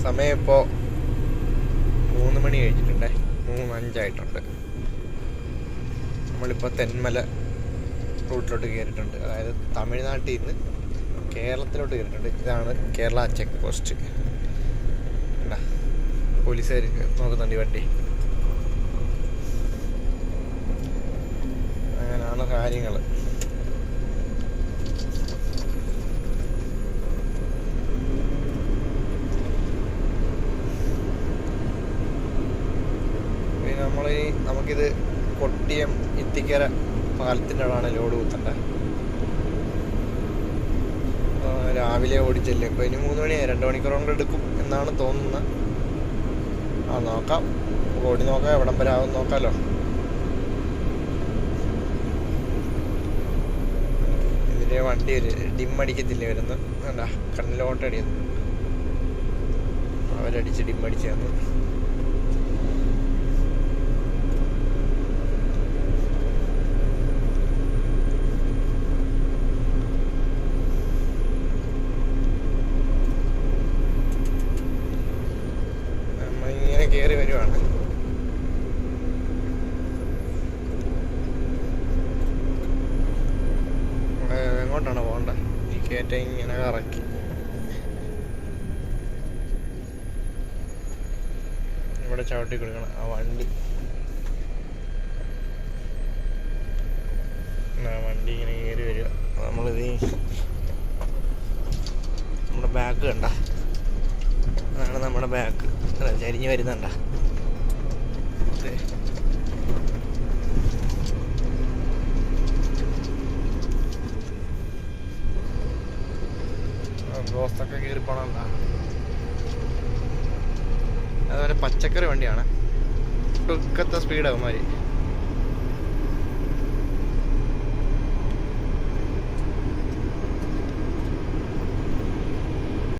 സമയം ഇപ്പോൾ 3 മണി കഴിഞ്ഞിട്ടുണ്ടേ, 3:05 നമ്മളിപ്പോൾ തെന്മല റൂട്ടിലോട്ട് കയറിയിട്ടുണ്ട്. അതായത് തമിഴ്നാട്ടിൽ നിന്ന് കേരളത്തിലോട്ട് കയറിയിട്ടുണ്ട്. ഇതാണ് കേരള ചെക്ക് പോസ്റ്റ്. കണ്ടാ, പോലീസുകാർ നോക്കുന്നുണ്ട് ഈ വണ്ടി. അങ്ങനെയാണ് കാര്യങ്ങൾ. നമുക്കിത് കൊട്ടിയം ഇത്തിക്കര പാലത്തിൻ്റെ അവിടെയാണ് ലോഡ് കുത്തേണ്ടത്. രാവിലെ ഓടിച്ചല്ലേ, ഇപ്പോൾ ഇനി 3 മണിയായി, 2 മണിക്കൂർ കൊണ്ട് എടുക്കും എന്നാണ് തോന്നുന്നത്. നോക്കാം, ഓടി നോക്കാം, എവിടം വരെ ആവും നോക്കാമല്ലോ. ഇതിൻ്റെ വണ്ടി ഒരു ഡിമ്മടിക്കത്തില്ലേ വരുന്നു, വേണ്ട കണ്ണിലോട്ടടിയത് അവരടിച്ച് ഡിമ്മടിച്ച് തന്നു. കയറി വരുവാണ്. എങ്ങോട്ടാണ് പോകേണ്ടത്? ഈ കയറ്റ ഇങ്ങനെ കറക്കി ഇവിടെ ചവിട്ടി കൊടുക്കണം. ആ വണ്ടി ഇങ്ങനെ കയറി വരിക. നമ്മളിത് നമ്മുടെ ബാഗ് കണ്ട, അതാണ് നമ്മുടെ ബാഗ്. ചരിഞ്ഞ് വരുന്നുണ്ട. ബ്ലോസ്റ്റൊക്കെ കയറി പോണണ്ട. അതുപോലെ പച്ചക്കറി വണ്ടിയാണ്, ഒടുക്കത്തെ സ്പീഡാവും മാതിരി.